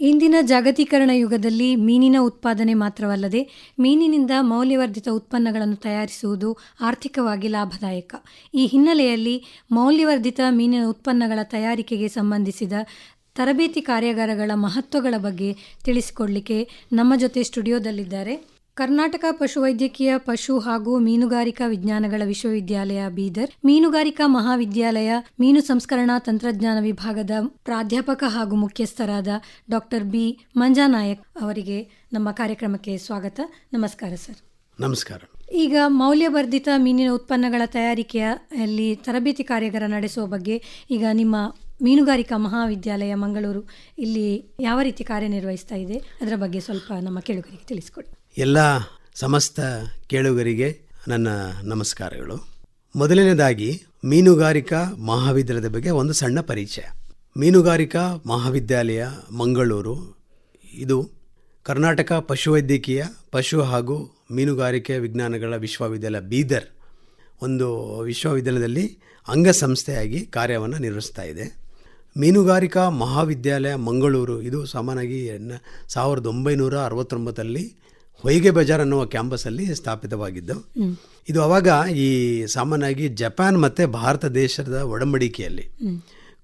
ಇಂದಿನ ಜಾಗತೀಕರಣ ಯುಗದಲ್ಲಿ ಮೀನಿನ ಉತ್ಪಾದನೆ ಮಾತ್ರವಲ್ಲದೆ ಮೀನಿನಿಂದ ಮೌಲ್ಯವರ್ಧಿತ ಉತ್ಪನ್ನಗಳನ್ನು ತಯಾರಿಸುವುದು ಆರ್ಥಿಕವಾಗಿ ಲಾಭದಾಯಕ. ಈ ಹಿನ್ನೆಲೆಯಲ್ಲಿ ಮೌಲ್ಯವರ್ಧಿತ ಮೀನಿನ ಉತ್ಪನ್ನಗಳ ತಯಾರಿಕೆಗೆ ಸಂಬಂಧಿಸಿದ ತರಬೇತಿ ಕಾರ್ಯಾಗಾರಗಳ ಮಹತ್ವಗಳ ಬಗ್ಗೆ ತಿಳಿಸಿಕೊಡಲಿಕ್ಕೆ ನಮ್ಮ ಜೊತೆ ಸ್ಟುಡಿಯೋದಲ್ಲಿದ್ದಾರೆ ಕರ್ನಾಟಕ ಪಶುವೈದ್ಯಕೀಯ ಪಶು ಹಾಗೂ ಮೀನುಗಾರಿಕಾ ವಿಜ್ಞಾನಗಳ ವಿಶ್ವವಿದ್ಯಾಲಯ ಬೀದರ್, ಮೀನುಗಾರಿಕಾ ಮಹಾವಿದ್ಯಾಲಯ ಮೀನು ಸಂಸ್ಕರಣಾ ತಂತ್ರಜ್ಞಾನ ವಿಭಾಗದ ಪ್ರಾಧ್ಯಾಪಕ ಹಾಗೂ ಮುಖ್ಯಸ್ಥರಾದ ಡಾಕ್ಟರ್ ಬಿ ಮಂಜಾನಾಯಕ್ ಅವರಿಗೆ ನಮ್ಮ ಕಾರ್ಯಕ್ರಮಕ್ಕೆ ಸ್ವಾಗತ. ನಮಸ್ಕಾರ ಸರ್. ನಮಸ್ಕಾರ. ಈಗ ಮೌಲ್ಯವರ್ಧಿತ ಮೀನಿನ ಉತ್ಪನ್ನಗಳ ತಯಾರಿಕೆಯಲ್ಲಿ ತರಬೇತಿ ಕಾರ್ಯಾಗಾರ ನಡೆಸುವ ಬಗ್ಗೆ ಈಗ ನಿಮ್ಮ ಮೀನುಗಾರಿಕಾ ಮಹಾವಿದ್ಯಾಲಯ ಮಂಗಳೂರು ಇಲ್ಲಿ ಯಾವ ರೀತಿ ಕಾರ್ಯನಿರ್ವಹಿಸ್ತಾ ಇದೆ ಅದರ ಬಗ್ಗೆ ಸ್ವಲ್ಪ ನಮ್ಮ ಕೇಳುಗರಿಗೆ ತಿಳಿಸಿಕೊಡಿ. ಎಲ್ಲ ಸಮಸ್ತ ಕೇಳುಗರಿಗೆ ನನ್ನ ನಮಸ್ಕಾರಗಳು. ಮೊದಲನೇದಾಗಿ ಮೀನುಗಾರಿಕಾ ಮಹಾವಿದ್ಯಾಲಯದ ಬಗ್ಗೆ ಒಂದು ಸಣ್ಣ ಪರಿಚಯ. ಮೀನುಗಾರಿಕಾ ಮಹಾವಿದ್ಯಾಲಯ ಮಂಗಳೂರು ಇದು ಕರ್ನಾಟಕ ಪಶುವೈದ್ಯಕೀಯ ಪಶು ಹಾಗೂ ಮೀನುಗಾರಿಕೆ ವಿಜ್ಞಾನಗಳ ವಿಶ್ವವಿದ್ಯಾಲಯ ಬೀದರ್ ಒಂದು ವಿಶ್ವವಿದ್ಯಾಲಯದಲ್ಲಿ ಅಂಗಸಂಸ್ಥೆಯಾಗಿ ಕಾರ್ಯವನ್ನು ನಿರ್ವಹಿಸ್ತಾ ಇದೆ. ಮೀನುಗಾರಿಕಾ ಮಹಾವಿದ್ಯಾಲಯ ಮಂಗಳೂರು ಇದು ಸಾಮಾನ್ಯವಾಗಿ 1969 ಹೊಯ್ಗೆ ಬಜಾರ್ ಅನ್ನುವ ಕ್ಯಾಂಪಸ್ಸಲ್ಲಿ ಸ್ಥಾಪಿತವಾಗಿದ್ದು, ಇದು ಆವಾಗ ಈ ಸಾಮಾನ್ಯವಾಗಿ ಜಪಾನ್ ಮತ್ತು ಭಾರತ ದೇಶದ ಒಡಂಬಡಿಕೆಯಲ್ಲಿ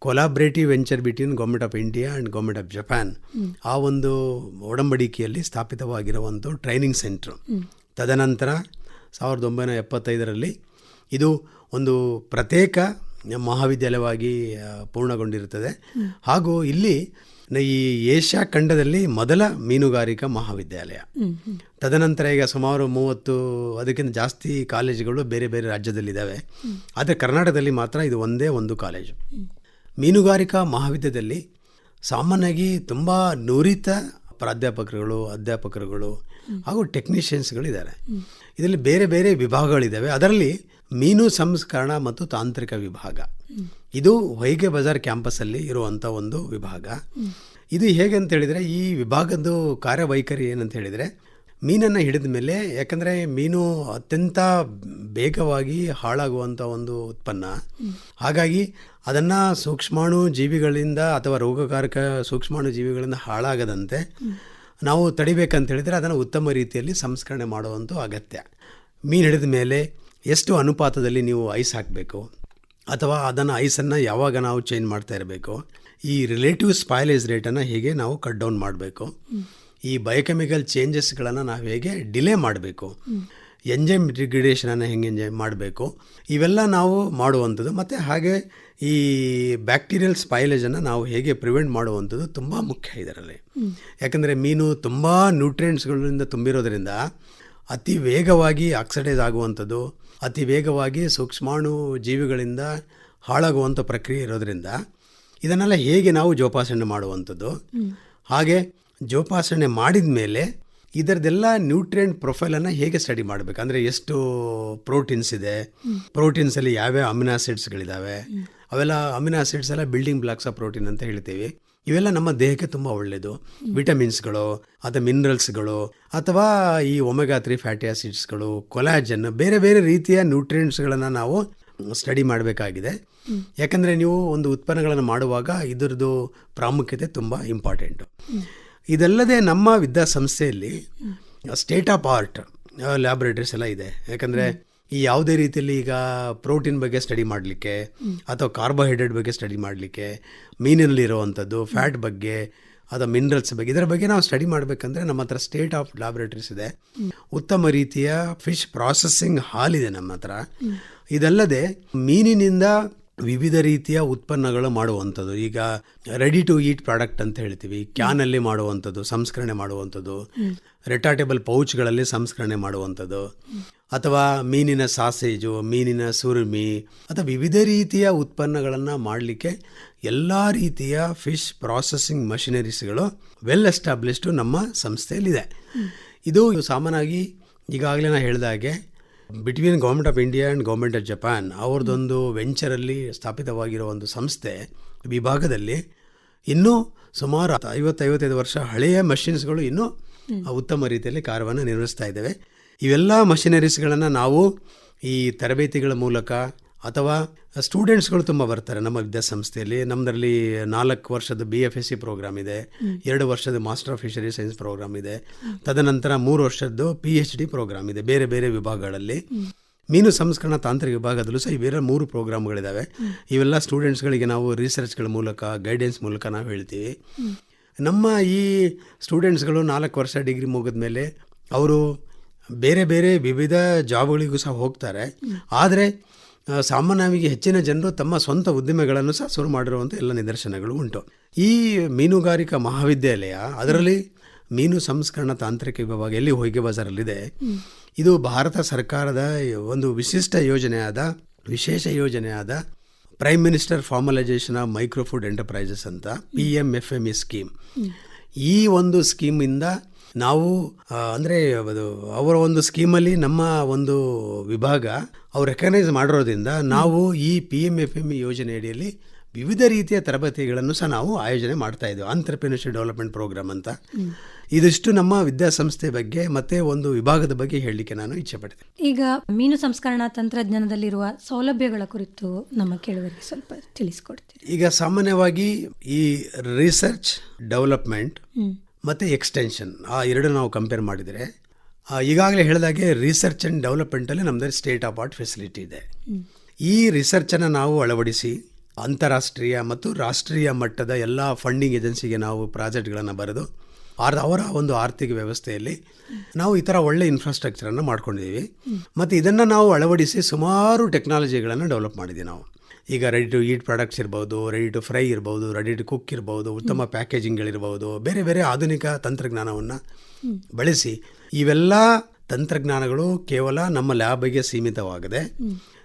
collaborative venture between government of India and government of Japan ಆ ಒಂದು ಒಡಂಬಡಿಕೆಯಲ್ಲಿ ಸ್ಥಾಪಿತವಾಗಿರುವಂಥ ಟ್ರೈನಿಂಗ್ ಸೆಂಟ್ರು. ತದನಂತರ 1975 ಇದು ಒಂದು ಪ್ರತ್ಯೇಕ ಮಹಾವಿದ್ಯಾಲಯವಾಗಿ ಪೂರ್ಣಗೊಂಡಿರುತ್ತದೆ. ಹಾಗೂ ಇಲ್ಲಿ ಈ ಏಷ್ಯಾ ಖಂಡದಲ್ಲಿ ಮೊದಲ ಮೀನುಗಾರಿಕಾ ಮಹಾವಿದ್ಯಾಲಯ. ತದನಂತರ ಈಗ ಸುಮಾರು 30 ಅದಕ್ಕಿಂತ ಜಾಸ್ತಿ ಕಾಲೇಜುಗಳು ಬೇರೆ ಬೇರೆ ರಾಜ್ಯದಲ್ಲಿದ್ದಾವೆ. ಆದರೆ ಕರ್ನಾಟಕದಲ್ಲಿ ಮಾತ್ರ ಇದು ಒಂದೇ ಒಂದು ಕಾಲೇಜು. ಮೀನುಗಾರಿಕಾ ಮಹಾವಿದ್ಯಾಲಯದಲ್ಲಿ ಸಾಮಾನ್ಯವಾಗಿ ತುಂಬ ನುರಿತ ಪ್ರಾಧ್ಯಾಪಕರುಗಳು, ಅಧ್ಯಾಪಕರುಗಳು ಹಾಗೂ ಟೆಕ್ನಿಷಿಯನ್ಸ್ಗಳಿದ್ದಾರೆ. ಇದರಲ್ಲಿ ಬೇರೆ ಬೇರೆ ವಿಭಾಗಗಳಿದ್ದಾವೆ. ಅದರಲ್ಲಿ ಮೀನು ಸಂಸ್ಕರಣ ಮತ್ತು ತಾಂತ್ರಿಕ ವಿಭಾಗ ಇದು ಹೊಯ್ಗೆ ಬಜಾರ್ ಕ್ಯಾಂಪಸ್ಸಲ್ಲಿ ಇರುವಂಥ ಒಂದು ವಿಭಾಗ. ಇದು ಹೇಗೆ ಅಂತ ಹೇಳಿದರೆ, ಈ ವಿಭಾಗದ ಕಾರ್ಯವೈಖರಿ ಏನಂತ ಹೇಳಿದರೆ, ಮೀನನ್ನು ಹಿಡಿದ ಮೇಲೆ, ಯಾಕಂದರೆ ಮೀನು ಅತ್ಯಂತ ಬೇಗವಾಗಿ ಹಾಳಾಗುವಂಥ ಒಂದು ಉತ್ಪನ್ನ, ಹಾಗಾಗಿ ಅದನ್ನು ಸೂಕ್ಷ್ಮಾಣು ಜೀವಿಗಳಿಂದ ಅಥವಾ ರೋಗಕಾರಕ ಸೂಕ್ಷ್ಮಾಣು ಜೀವಿಗಳಿಂದ ಹಾಳಾಗದಂತೆ ನಾವು ತಡಿಬೇಕಂತ ಹೇಳಿದರೆ ಅದನ್ನು ಉತ್ತಮ ರೀತಿಯಲ್ಲಿ ಸಂಸ್ಕರಣೆ ಮಾಡುವಂಥ ಅಗತ್ಯ. ಮೀನು ಹಿಡಿದ ಮೇಲೆ ಎಷ್ಟು ಅನುಪಾತದಲ್ಲಿ ನೀವು ಐಸ್ ಹಾಕಬೇಕು ಅಥವಾ ಅದನ್ನು ಐಸನ್ನು ಯಾವಾಗ ನಾವು ಚೇಂಜ್ ಮಾಡ್ತಾ ಇರಬೇಕು, ಈ ರಿಲೇಟಿವ್ ಸ್ಪಾಯ್ಲೇಜ್ ರೇಟನ್ನು ಹೇಗೆ ನಾವು ಕಟ್ ಡೌನ್ ಮಾಡಬೇಕು, ಈ ಬಯೋಕೆಮಿಕಲ್ ಚೇಂಜಸ್ಗಳನ್ನು ನಾವು ಹೇಗೆ ಡಿಲೇ ಮಾಡಬೇಕು, ಎಂಜೈಮ್ ಡಿಗ್ರೇಡೇಷನನ್ನು ಹೆಂಗೆ ಮಾಡಬೇಕು, ಇವೆಲ್ಲ ನಾವು ಮಾಡುವಂಥದ್ದು. ಮತ್ತು ಹಾಗೆ ಈ ಬ್ಯಾಕ್ಟೀರಿಯಲ್ ಸ್ಪೈಲೇಜನ್ನು ನಾವು ಹೇಗೆ ಪ್ರಿವೆಂಟ್ ಮಾಡುವಂಥದ್ದು ತುಂಬ ಮುಖ್ಯ ಇದರಲ್ಲಿ. ಯಾಕಂದರೆ ಮೀನು ತುಂಬ ನ್ಯೂಟ್ರಿಯೆಂಟ್ಸ್ಗಳಿಂದ ತುಂಬಿರೋದ್ರಿಂದ ಅತಿ ವೇಗವಾಗಿ ಆಕ್ಸಿಡೈಸ್ ಆಗುವಂಥದ್ದು, ಅತಿ ವೇಗವಾಗಿ ಸೂಕ್ಷ್ಮಾಣು ಜೀವಿಗಳಿಂದ ಹಾಳಾಗುವಂಥ ಪ್ರಕ್ರಿಯೆ ಇರೋದರಿಂದ ಇದನ್ನೆಲ್ಲ ಹೇಗೆ ನಾವು ಜೋಪಾಸಣೆ ಮಾಡುವಂಥದ್ದು, ಹಾಗೆ ಜೋಪಾಸಣೆ ಮಾಡಿದ ಮೇಲೆ ಇದರದೆಲ್ಲ ನ್ಯೂಟ್ರಿಯೆಂಟ್ ಪ್ರೊಫೈಲನ್ನು ಹೇಗೆ ಸ್ಟಡಿ ಮಾಡಬೇಕು, ಅಂದರೆ ಎಷ್ಟು ಪ್ರೋಟೀನ್ಸ್ ಇದೆ, ಪ್ರೋಟೀನ್ಸಲ್ಲಿ ಯಾವ್ಯಾವ ಅಮಿನೋ ಆಸಿಡ್ಸ್ಗಳಿದ್ದಾವೆ, ಅವೆಲ್ಲ ಅಮಿನೋ ಆಸಿಡ್ಸ್ ಎಲ್ಲ ಬಿಲ್ಡಿಂಗ್ ಬ್ಲಾಕ್ಸ್ ಆಫ್ ಪ್ರೋಟೀನ್ ಅಂತ ಹೇಳ್ತೀವಿ. ಇವೆಲ್ಲ ನಮ್ಮ ದೇಹಕ್ಕೆ ತುಂಬ ಒಳ್ಳೆಯದು. ವಿಟಮಿನ್ಸ್ಗಳು ಅಥವಾ ಮಿನರಲ್ಸ್ಗಳು ಅಥವಾ ಈ ಒಮೆಗಾ 3 ಫ್ಯಾಟಿ ಆಸಿಡ್ಸ್ಗಳು, ಕೊಲಾಜನ್, ಬೇರೆ ಬೇರೆ ರೀತಿಯ ನ್ಯೂಟ್ರಿಯೆಂಟ್ಸ್ಗಳನ್ನು ನಾವು ಸ್ಟಡಿ ಮಾಡಬೇಕಾಗಿದೆ. ಯಾಕಂದರೆ ನೀವು ಒಂದು ಉತ್ಪನ್ನಗಳನ್ನು ಮಾಡುವಾಗ ಇದರದ್ದು ಪ್ರಾಮುಖ್ಯತೆ ತುಂಬ ಇಂಪಾರ್ಟೆಂಟು. ಇದಲ್ಲದೆ ನಮ್ಮ ವಿದ್ಯಾಸಂಸ್ಥೆಯಲ್ಲಿ ಸ್ಟೇಟ್ ಆಫ್ ಆರ್ಟ್ ಲ್ಯಾಬೊರೇಟರೀಸ್ ಎಲ್ಲ ಇದೆ. ಯಾಕಂದರೆ ಈ ಯಾವುದೇ ರೀತಿಯಲ್ಲಿ ಈಗ ಪ್ರೋಟೀನ್ ಬಗ್ಗೆ ಸ್ಟಡಿ ಮಾಡಲಿಕ್ಕೆ ಅಥವಾ ಕಾರ್ಬೋಹೈಡ್ರೇಟ್ ಬಗ್ಗೆ ಸ್ಟಡಿ ಮಾಡಲಿಕ್ಕೆ, ಮೀನಿನಲ್ಲಿರುವಂಥದ್ದು ಫ್ಯಾಟ್ ಬಗ್ಗೆ ಅಥವಾ ಮಿನರಲ್ಸ್ ಬಗ್ಗೆ, ಇದರ ಬಗ್ಗೆ ನಾವು ಸ್ಟಡಿ ಮಾಡಬೇಕಂದ್ರೆ ನಮ್ಮ ಹತ್ರ ಸ್ಟೇಟ್ ಆಫ್ ಲ್ಯಾಬೊರೇಟರೀಸ್ ಇದೆ. ಉತ್ತಮ ರೀತಿಯ ಫಿಶ್ ಪ್ರಾಸೆಸಿಂಗ್ ಹಾಲ್ ಇದೆ ನಮ್ಮ ಹತ್ರ. ಇದಲ್ಲದೆ ಮೀನಿನಿಂದ ವಿವಿಧ ರೀತಿಯ ಉತ್ಪನ್ನಗಳು ಮಾಡುವಂಥದ್ದು, ಈಗ ರೆಡಿ ಟು ಈಟ್ ಪ್ರಾಡಕ್ಟ್ ಅಂತ ಹೇಳ್ತೀವಿ, ಕ್ಯಾನಲ್ಲಿ ಮಾಡುವಂಥದ್ದು, ಸಂಸ್ಕರಣೆ ಮಾಡುವಂಥದ್ದು, ರೆಟಾಟೇಬಲ್ ಪೌಚ್ಗಳಲ್ಲಿ ಸಂಸ್ಕರಣೆ ಮಾಡುವಂಥದ್ದು, ಅಥವಾ ಮೀನಿನ ಸಾಸೇಜು, ಮೀನಿನ ಸುರುಮಿ ಅಥವಾ ವಿವಿಧ ರೀತಿಯ ಉತ್ಪನ್ನಗಳನ್ನು ಮಾಡಲಿಕ್ಕೆ ಎಲ್ಲ ರೀತಿಯ ಫಿಶ್ ಪ್ರಾಸೆಸಿಂಗ್ ಮಷಿನರೀಸ್ಗಳು ವೆಲ್ ಎಸ್ಟಾಬ್ಲಿಷ್ಡು ನಮ್ಮ ಸಂಸ್ಥೆಯಲ್ಲಿದೆ. ಇದು ಸಾಮಾನ್ಯವಾಗಿ ಈಗಾಗಲೇ ನಾನು ಹೇಳಿದಾಗೆ between government of India and government of Japan ಅವ್ರದ್ದೊಂದು ವೆಂಚರಲ್ಲಿ ಸ್ಥಾಪಿತವಾಗಿರೋ ಒಂದು ಸಂಸ್ಥೆ ವಿಭಾಗದಲ್ಲಿ ಇನ್ನೂ ಸುಮಾರು 50-55 ವರ್ಷ ಹಳೆಯ ಮಷಿನ್ಸ್ಗಳು ಇನ್ನೂ ಉತ್ತಮ ರೀತಿಯಲ್ಲಿ ಕಾರ್ಯವನ್ನು ನಿರ್ವಹಿಸ್ತಾ ಇದ್ದೇವೆ. ಇವೆಲ್ಲ ಮಷಿನರೀಸ್ಗಳನ್ನು ನಾವು ಈ ತರಬೇತಿಗಳ ಮೂಲಕ ಅಥವಾ ಸ್ಟೂಡೆಂಟ್ಸ್ಗಳು ತುಂಬ ಬರ್ತಾರೆ ನಮ್ಮ ವಿದ್ಯಾಸಂಸ್ಥೆಯಲ್ಲಿ. ನಮ್ಮದರಲ್ಲಿ 4 ವರ್ಷದ BFSc ಪ್ರೋಗ್ರಾಮ್ ಇದೆ, 2 ವರ್ಷದ master of fishery science programme ಇದೆ, ತದನಂತರ 3 ವರ್ಷದ್ದು PhD ಪ್ರೋಗ್ರಾಮ್ ಇದೆ ಬೇರೆ ಬೇರೆ ವಿಭಾಗಗಳಲ್ಲಿ. ಮೀನು ಸಂಸ್ಕರಣಾ ತಾಂತ್ರಿಕ ವಿಭಾಗದಲ್ಲೂ ಸಹ ಇವೆಲ್ಲ 3 ಪ್ರೋಗ್ರಾಮ್ಗಳಿದ್ದಾವೆ. ಇವೆಲ್ಲ ಸ್ಟೂಡೆಂಟ್ಸ್ಗಳಿಗೆ ನಾವು ರಿಸರ್ಚ್ಗಳ ಮೂಲಕ ಗೈಡೆನ್ಸ್ ಮೂಲಕ ನಾವು ಹೇಳ್ತೀವಿ. ನಮ್ಮ ಈ ಸ್ಟೂಡೆಂಟ್ಸ್ಗಳು 4 ವರ್ಷ ಡಿಗ್ರಿ ಮುಗಿದ ಮೇಲೆ ಅವರು ಬೇರೆ ಬೇರೆ ವಿವಿಧ ಜಾಬ್ಗಳಿಗೂ ಸಹ ಹೋಗ್ತಾರೆ. ಆದರೆ ಸಾಮಾನ್ಯವಾಗಿ ಹೆಚ್ಚಿನ ಜನರು ತಮ್ಮ ಸ್ವಂತ ಉದ್ದಿಮೆಗಳನ್ನು ಸಹ ಶುರು ಮಾಡಿರುವಂಥ ಎಲ್ಲ ನಿದರ್ಶನಗಳು ಉಂಟು. ಈ ಮೀನುಗಾರಿಕಾ ಮಹಾವಿದ್ಯಾಲಯ ಅದರಲ್ಲಿ ಮೀನು ಸಂಸ್ಕರಣಾ ತಾಂತ್ರಿಕ ವಿಭಾಗ ಎಲ್ಲಿ ಹೊಯ್ಗೆ ಬಜಾರಲ್ಲಿದೆ. ಇದು ಭಾರತ ಸರ್ಕಾರದ ಒಂದು ವಿಶೇಷ ಯೋಜನೆಯಾದ prime minister formalisation of micro food enterprises ಅಂತ PMFME ಸ್ಕೀಮ್. ಈ ಒಂದು ಸ್ಕೀಮಿಂದ ನಾವು ಅಂದರೆ ಅವರ ಒಂದು ಸ್ಕೀಮಲ್ಲಿ ನಮ್ಮ ಒಂದು ವಿಭಾಗ ಅವ್ರು ರೆಕಗ್ನೈಸ್ ಮಾಡಿರೋದ್ರಿಂದ ನಾವು ಈ PMFME ಯೋಜನೆ ಅಡಿಯಲ್ಲಿ ವಿವಿಧ ರೀತಿಯ ತರಬೇತಿಗಳನ್ನು ಸಹ ನಾವು ಆಯೋಜನೆ ಮಾಡ್ತಾ ಇದ್ದೇವೆ. ಆಂಟ್ರಪ್ರಿನರ್ಶಿಪ್ ಡೆವಲಪ್ಮೆಂಟ್ ಪ್ರೋಗ್ರಾಮ್ ಅಂತ. ಇದಿಷ್ಟು ನಮ್ಮ ವಿದ್ಯಾಸಂಸ್ಥೆ ಬಗ್ಗೆ ಮತ್ತೆ ಒಂದು ವಿಭಾಗದ ಬಗ್ಗೆ ಹೇಳಲಿಕ್ಕೆ ನಾನು ಇಚ್ಛೆ ಪಡ್ತೇನೆ. ಈಗ ಮೀನು ಸಂಸ್ಕರಣಾ ತಂತ್ರಜ್ಞಾನದಲ್ಲಿರುವ ಸೌಲಭ್ಯಗಳ ಕುರಿತು ನಮ್ಮ ಕೇಳುವರಿಗೆ ಸ್ವಲ್ಪ ತಿಳಿಸಿಕೊಡ್ತೀರಿ? ಈಗ ಸಾಮಾನ್ಯವಾಗಿ ಈ ರಿಸರ್ಚ್ ಡೆವಲಪ್ಮೆಂಟ್ ಮತ್ತು ಎಕ್ಸ್ಟೆನ್ಷನ್ ಆ ಎರಡು ನಾವು ಕಂಪೇರ್ ಮಾಡಿದರೆ, ಈಗಾಗಲೇ ಹೇಳಿದಾಗೆ ರಿಸರ್ಚ್ ಆ್ಯಂಡ್ ಡೆವಲಪ್ಮೆಂಟಲ್ಲಿ ನಮ್ಮದೇ ಸ್ಟೇಟ್ ಆಫ್ ಆರ್ಟ್ ಫೆಸಿಲಿಟಿ ಇದೆ. ಈ ರಿಸರ್ಚನ್ನು ನಾವು ಅಳವಡಿಸಿ ಅಂತಾರಾಷ್ಟ್ರೀಯ ಮತ್ತು ರಾಷ್ಟ್ರೀಯ ಮಟ್ಟದ ಎಲ್ಲ ಫಂಡಿಂಗ್ ಏಜೆನ್ಸಿಗೆ ನಾವು ಪ್ರಾಜೆಕ್ಟ್ಗಳನ್ನು ಬರೆದು ಅವರ ಒಂದು ಆರ್ಥಿಕ ವ್ಯವಸ್ಥೆಯಲ್ಲಿ ನಾವು ಈ ಥರ ಒಳ್ಳೆ ಇನ್ಫ್ರಾಸ್ಟ್ರಕ್ಚರನ್ನು ಮಾಡ್ಕೊಂಡಿದ್ದೀವಿ. ಮತ್ತು ಇದನ್ನು ನಾವು ಅಳವಡಿಸಿ ಸುಮಾರು ಟೆಕ್ನಾಲಜಿಗಳನ್ನು ಡೆವಲಪ್ ಮಾಡಿದ್ದೀವಿ ನಾವು. ಈಗ ರೆಡಿ ಟು ಈಟ್ ಪ್ರಾಡಕ್ಟ್ಸ್ ಇರ್ಬೋದು, ರೆಡಿ ಟು ಫ್ರೈ ಇರ್ಬೋದು, ರೆಡಿ ಟು ಕುಕ್ ಇರ್ಬೋದು, ಉತ್ತಮ ಪ್ಯಾಕೇಜಿಂಗ್ಗಳಿರ್ಬೋದು, ಬೇರೆ ಬೇರೆ ಆಧುನಿಕ ತಂತ್ರಜ್ಞಾನವನ್ನು ಬಳಸಿ ಇವೆಲ್ಲ ತಂತ್ರಜ್ಞಾನಗಳು ಕೇವಲ ನಮ್ಮ ಲ್ಯಾಬಿಗೆ ಸೀಮಿತವಾಗದೆ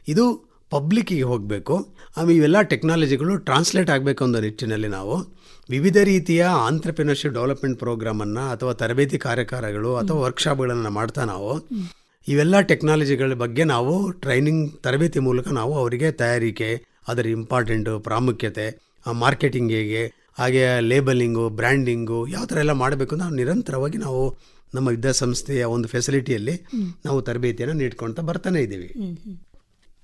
ಇದು ಪಬ್ಲಿಕ್ಕಿಗೆ ಹೋಗಬೇಕು. ಆಮೇಲೆ ಇವೆಲ್ಲ ಟೆಕ್ನಾಲಜಿಗಳು ಟ್ರಾನ್ಸ್ಲೇಟ್ ಆಗಬೇಕು ಅನ್ನೋ ನಿಟ್ಟಿನಲ್ಲಿ ನಾವು ವಿವಿಧ ರೀತಿಯ ಆಂಟ್ರಪ್ರಿನರ್ಶಿಪ್ ಡೆವಲಪ್ಮೆಂಟ್ ಪ್ರೋಗ್ರಾಮನ್ನು ಅಥವಾ ತರಬೇತಿ ಕಾರ್ಯಕಾರಗಳು ಅಥವಾ ವರ್ಕ್ಶಾಪ್ಗಳನ್ನು ಮಾಡ್ತಾ ನಾವು ಇವೆಲ್ಲ ಟೆಕ್ನಾಲಜಿಗಳ ಬಗ್ಗೆ ನಾವು ತರಬೇತಿ ಮೂಲಕ ನಾವು ಅವರಿಗೆ ತಯಾರಿಕೆ, ಅದರ ಇಂಪಾರ್ಟೆಂಟು, ಪ್ರಾಮುಖ್ಯತೆ, ಮಾರ್ಕೆಟಿಂಗ್ ಹೇಗೆ, ಹಾಗೆ ಲೇಬಲಿಂಗು, ಬ್ರ್ಯಾಂಡಿಂಗು ಯಾವ ಥರ ಎಲ್ಲ ಮಾಡಬೇಕು ಅಂತ ನಿರಂತರವಾಗಿ ನಾವು ನಮ್ಮ ವಿದ್ಯಾಸಂಸ್ಥೆಯ ಒಂದು ಫೆಸಿಲಿಟಿಯಲ್ಲಿ ನಾವು ತರಬೇತಿಯನ್ನು ನೀಡ್ಕೊಳ್ತಾ ಬರ್ತಾನೆ ಇದ್ದೀವಿ.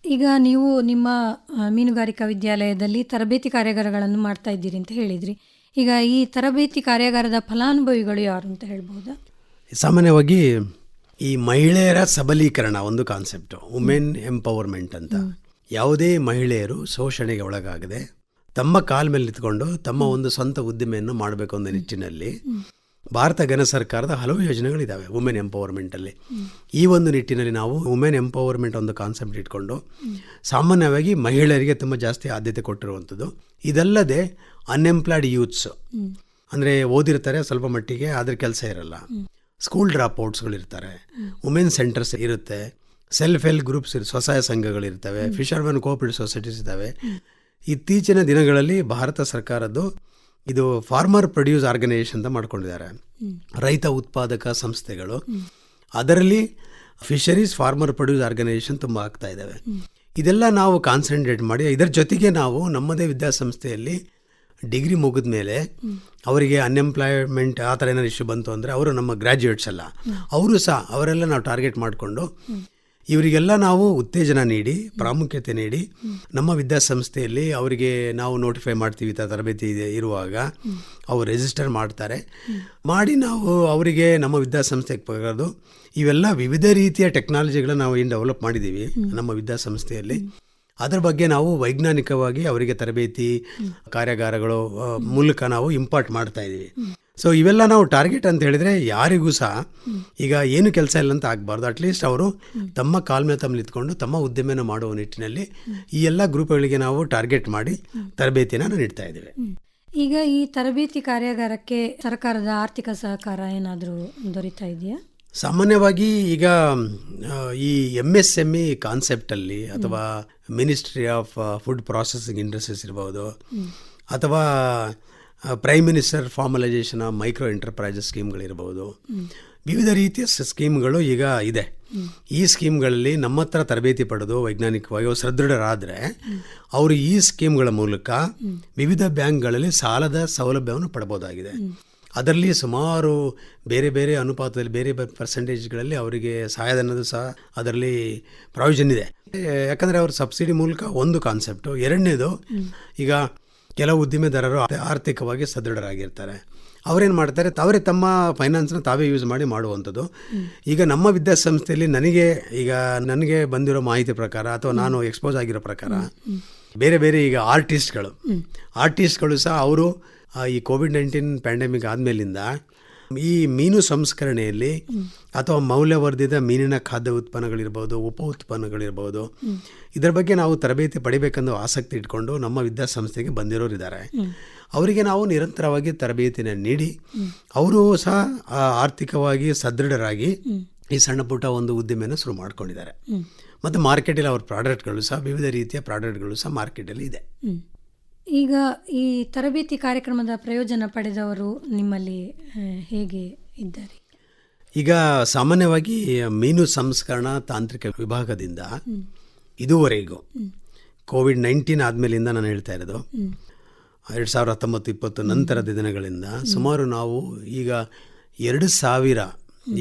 ಈಗ ನೀವು ನಿಮ್ಮ ಮೀನುಗಾರಿಕಾ ವಿದ್ಯಾಲಯದಲ್ಲಿ ತರಬೇತಿ ಕಾರ್ಯಾಗಾರಗಳನ್ನು ಮಾಡ್ತಾ ಇದ್ದೀರಿ ಅಂತ ಹೇಳಿದ್ರಿ. ಈಗ ಈ ತರಬೇತಿ ಕಾರ್ಯಾಗಾರದ ಫಲಾನುಭವಿಗಳು ಯಾರು ಅಂತ ಹೇಳ್ಬೋದಾ? ಸಾಮಾನ್ಯವಾಗಿ ಈ ಮಹಿಳೆಯರ ಸಬಲೀಕರಣ ಒಂದು ಕಾನ್ಸೆಪ್ಟು, ವುಮೆನ್ ಎಂಪವರ್ಮೆಂಟ್ ಅಂತ. ಯಾವುದೇ ಮಹಿಳೆಯರು ಶೋಷಣೆಗೆ ಒಳಗಾಗದೆ ತಮ್ಮ ಕಾಲ ಮೇಲೆ ನಿಂತ್ಕೊಂಡು ತಮ್ಮ ಒಂದು ಸ್ವಂತ ಉದ್ದಿಮೆಯನ್ನು ಮಾಡಬೇಕು ಅನ್ನೋ ನಿಟ್ಟಿನಲ್ಲಿ ಭಾರತ ಘನ ಸರ್ಕಾರದ ಹಲವು ಯೋಜನೆಗಳಿದ್ದಾವೆ ವುಮೆನ್ ಎಂಪವರ್ಮೆಂಟಲ್ಲಿ. ಈ ಒಂದು ನಿಟ್ಟಿನಲ್ಲಿ ನಾವು ವುಮೆನ್ ಎಂಪವರ್ಮೆಂಟ್ ಒಂದು ಕಾನ್ಸೆಪ್ಟ್ ಇಟ್ಕೊಂಡು ಸಾಮಾನ್ಯವಾಗಿ ಮಹಿಳೆಯರಿಗೆ ತುಂಬ ಜಾಸ್ತಿ ಆದ್ಯತೆ ಕೊಟ್ಟಿರುವಂಥದ್ದು. ಇದಲ್ಲದೆ ಅನ್ಎಂಪ್ಲಾಯ್ಡ್ ಯೂತ್ಸ್ ಅಂದರೆ ಓದಿರ್ತಾರೆ ಸ್ವಲ್ಪ ಮಟ್ಟಿಗೆ, ಆದರೆ ಕೆಲಸ ಇರಲ್ಲ, ಸ್ಕೂಲ್ ಡ್ರಾಪ್ ಔಟ್ಸ್ಗಳಿರ್ತಾರೆ, ವುಮೆನ್ ಸೆಂಟರ್ಸ್ ಇರುತ್ತೆ, ಸೆಲ್ಫ್ ಹೆಲ್ಪ್ ಗ್ರೂಪ್ಸ್ ಸ್ವಸಹಾಯ ಸಂಘಗಳಿರ್ತವೆ, ಫಿಶರ್ಮನ್ ಕೋಆಪರೇಟಿವ್ ಸೊಸೈಟೀಸ್ ಇದ್ದಾವೆ. ಇತ್ತೀಚಿನ ದಿನಗಳಲ್ಲಿ ಭಾರತ ಸರ್ಕಾರದ್ದು ಇದು ಫಾರ್ಮರ್ ಪ್ರೊಡ್ಯೂಸ್ ಆರ್ಗನೈಸೇಷನ್ ಅಂತ ಮಾಡ್ಕೊಂಡಿದ್ದಾರೆ, ರೈತ ಉತ್ಪಾದಕ ಸಂಸ್ಥೆಗಳು. ಅದರಲ್ಲಿ ಫಿಶರೀಸ್ ಫಾರ್ಮರ್ ಪ್ರೊಡ್ಯೂಸ್ ಆರ್ಗನೈಸೇಷನ್ ತುಂಬ ಆಗ್ತಾ ಇದ್ದಾವೆ. ಇದೆಲ್ಲ ನಾವು ಕಾನ್ಸಂಟ್ರೇಟ್ ಮಾಡಿ ಇದರ ಜೊತೆಗೆ ನಾವು ನಮ್ಮದೇ ವಿದ್ಯಾಸಂಸ್ಥೆಯಲ್ಲಿ ಡಿಗ್ರಿ ಮುಗಿದ ಮೇಲೆ ಅವರಿಗೆ ಅನ್ಎಂಪ್ಲಾಯ್ಮೆಂಟ್ ಆ ಥರ ಏನಾದ್ರು ಇಶ್ಯೂ ಬಂತು ಅಂದರೆ ಅವರು ನಮ್ಮ ಗ್ರ್ಯಾಜುಯೇಟ್ಸ್ ಅಲ್ಲ, ಅವರು ಸಹ ಅವರೆಲ್ಲ ನಾವು ಟಾರ್ಗೆಟ್ ಮಾಡಿಕೊಂಡು ಇವರಿಗೆಲ್ಲ ನಾವು ಉತ್ತೇಜನ ನೀಡಿ, ಪ್ರಾಮುಖ್ಯತೆ ನೀಡಿ ನಮ್ಮ ವಿದ್ಯಾಸಂಸ್ಥೆಯಲ್ಲಿ ಅವರಿಗೆ ನಾವು ನೋಟಿಫೈ ಮಾಡ್ತೀವಿ ತರಬೇತಿ ಇರುವಾಗ ಅವರು ರಿಜಿಸ್ಟರ್ ಮಾಡ್ತಾರೆ. ಮಾಡಿ ನಾವು ಅವರಿಗೆ ನಮ್ಮ ವಿದ್ಯಾಸಂಸ್ಥೆಗೆ ಬರೋದು ಇವೆಲ್ಲ ವಿವಿಧ ರೀತಿಯ ಟೆಕ್ನಾಲಜಿಗಳನ್ನ ನಾವು ಏನು ಡೆವಲಪ್ ಮಾಡಿದ್ದೀವಿ ನಮ್ಮ ವಿದ್ಯಾಸಂಸ್ಥೆಯಲ್ಲಿ, ಅದರ ಬಗ್ಗೆ ನಾವು ವೈಜ್ಞಾನಿಕವಾಗಿ ಅವರಿಗೆ ತರಬೇತಿ ಕಾರ್ಯಾಗಾರಗಳು ಮೂಲಕ ನಾವು ಇಂಪಾರ್ಟ್ ಮಾಡ್ತಾ ಇದ್ದೀವಿ. ಸೊ ಇವೆಲ್ಲ ನಾವು ಟಾರ್ಗೆಟ್ ಅಂತ ಹೇಳಿದರೆ ಯಾರಿಗೂ ಸಹ ಈಗ ಏನು ಕೆಲಸ ಇಲ್ಲ ಅಂತ ಆಗಬಾರ್ದು. ಅಟ್ಲೀಸ್ಟ್ ಅವರು ತಮ್ಮ ಕಾಲ ಮೇಲೆ ತಮ್ಮ ನಿಂತ್ಕೊಂಡು ತಮ್ಮ ಉದ್ಯಮನ ಮಾಡುವ ನಿಟ್ಟಿನಲ್ಲಿ ಈ ಎಲ್ಲ ಗ್ರೂಪ್ಗಳಿಗೆ ನಾವು ಟಾರ್ಗೆಟ್ ಮಾಡಿ ತರಬೇತಿಯನ್ನು ನೀಡ್ತಾ ಇದ್ದೀವಿ. ಈಗ ಈ ತರಬೇತಿ ಕಾರ್ಯಾಗಾರಕ್ಕೆ ಸರ್ಕಾರದ ಆರ್ಥಿಕ ಸಹಕಾರ ಏನಾದರೂ ದೊರೀತಾ ಇದೆಯಾ? ಸಾಮಾನ್ಯವಾಗಿ ಈಗ ಈ MSME ಕಾನ್ಸೆಪ್ಟಲ್ಲಿ ಅಥವಾ ministry of food processing industries ಇರ್ಬೋದು ಅಥವಾ prime minister formalisation of micro enterprises ಸ್ಕೀಮ್ಗಳಿರ್ಬೋದು, ವಿವಿಧ ರೀತಿಯ ಸ್ಕೀಮ್ಗಳು ಈಗ ಇದೆ. ಈ ಸ್ಕೀಮ್ಗಳಲ್ಲಿ ನಮ್ಮ ಹತ್ರ ತರಬೇತಿ ಪಡೆದು ವೈಜ್ಞಾನಿಕವಾಗಿ ಅವರು ಸದೃಢರಾದರೆ ಅವರು ಈ ಸ್ಕೀಮ್ಗಳ ಮೂಲಕ ವಿವಿಧ ಬ್ಯಾಂಕ್ಗಳಲ್ಲಿ ಸಾಲದ ಸೌಲಭ್ಯವನ್ನು ಪಡಬಹುದಾಗಿದೆ. ಅದರಲ್ಲಿ ಸುಮಾರು ಬೇರೆ ಬೇರೆ ಅನುಪಾತದಲ್ಲಿ ಬೇರೆ ಬೇರೆ ಪರ್ಸೆಂಟೇಜ್ಗಳಲ್ಲಿ ಅವರಿಗೆ ಸಹಾಯಧನದ ಸಹ ಅದರಲ್ಲಿ ಪ್ರಾವಿಷನ್ ಇದೆ. ಯಾಕಂದರೆ ಅವ್ರ ಸಬ್ಸಿಡಿ ಮೂಲಕ ಒಂದು ಕಾನ್ಸೆಪ್ಟು. ಎರಡನೇದು, ಈಗ ಕೆಲವು ಉದ್ದಿಮೆದಾರರು ಆರ್ಥಿಕವಾಗಿ ಸದೃಢರಾಗಿರ್ತಾರೆ. ಅವರೇನು ಮಾಡ್ತಾರೆ, ಅವರೇ ತಮ್ಮ ಫೈನಾನ್ಸ್ನ ತಾವೇ ಯೂಸ್ ಮಾಡಿ ಮಾಡುವಂಥದ್ದು. ಈಗ ನಮ್ಮ ವಿದ್ಯಾಸಂಸ್ಥೆಯಲ್ಲಿ ನನಗೆ ಬಂದಿರೋ ಮಾಹಿತಿ ಪ್ರಕಾರ ಅಥವಾ ನಾನು ಎಕ್ಸ್ಪೋಸ್ ಆಗಿರೋ ಪ್ರಕಾರ ಬೇರೆ ಬೇರೆ ಈಗ ಆರ್ಟಿಸ್ಟ್ಗಳು ಸಹ ಅವರು ಈ ಕೋವಿಡ್-19 ಪ್ಯಾಂಡಮಿಕ್ ಆದಮೇಲಿಂದ ಈ ಮೀನು ಸಂಸ್ಕರಣೆಯಲ್ಲಿ ಅಥವಾ ಮೌಲ್ಯವರ್ಧಿತ ಮೀನಿನ ಖಾದ್ಯ ಉತ್ಪನ್ನಗಳಿರ್ಬೋದು, ಉಪ ಉತ್ಪನ್ನಗಳಿರ್ಬೋದು, ಇದರ ಬಗ್ಗೆ ನಾವು ತರಬೇತಿ ಪಡಿಬೇಕೆಂದು ಆಸಕ್ತಿ ಇಟ್ಕೊಂಡು ನಮ್ಮ ವಿದ್ಯಾಸಂಸ್ಥೆಗೆ ಬಂದಿರೋರಿದ್ದಾರೆ. ಅವರಿಗೆ ನಾವು ನಿರಂತರವಾಗಿ ತರಬೇತಿನ ನೀಡಿ ಅವರು ಸಹ ಆರ್ಥಿಕವಾಗಿ ಸದೃಢರಾಗಿ ಈ ಸಣ್ಣ ಪುಟ್ಟ ಒಂದು ಉದ್ದಿಮೆಯನ್ನು ಶುರು ಮಾಡ್ಕೊಂಡಿದ್ದಾರೆ. ಮತ್ತು ಮಾರ್ಕೆಟಲ್ಲಿ ಅವ್ರ ಪ್ರಾಡಕ್ಟ್ಗಳು ಸಹ ವಿವಿಧ ರೀತಿಯ ಪ್ರಾಡಕ್ಟ್ಗಳು ಸಹ ಮಾರ್ಕೆಟಲ್ಲಿ ಇದೆ. ಈಗ ಈ ತರಬೇತಿ ಕಾರ್ಯಕ್ರಮದ ಪ್ರಯೋಜನ ಪಡೆದವರು ನಿಮ್ಮಲ್ಲಿ ಹೇಗೆ ಇದ್ದಾರೆ? ಈಗ ಸಾಮಾನ್ಯವಾಗಿ ಮೀನು ಸಂಸ್ಕರಣಾ ತಾಂತ್ರಿಕ ವಿಭಾಗದಿಂದ ಇದುವರೆಗೂ ಕೋವಿಡ್-19 ಆದಮೇಲಿಂದ ನಾನು ಹೇಳ್ತಾ ಇರೋದು 2019-20 ನಂತರದ ದಿನಗಳಿಂದ ಸುಮಾರು ನಾವು ಈಗ 2000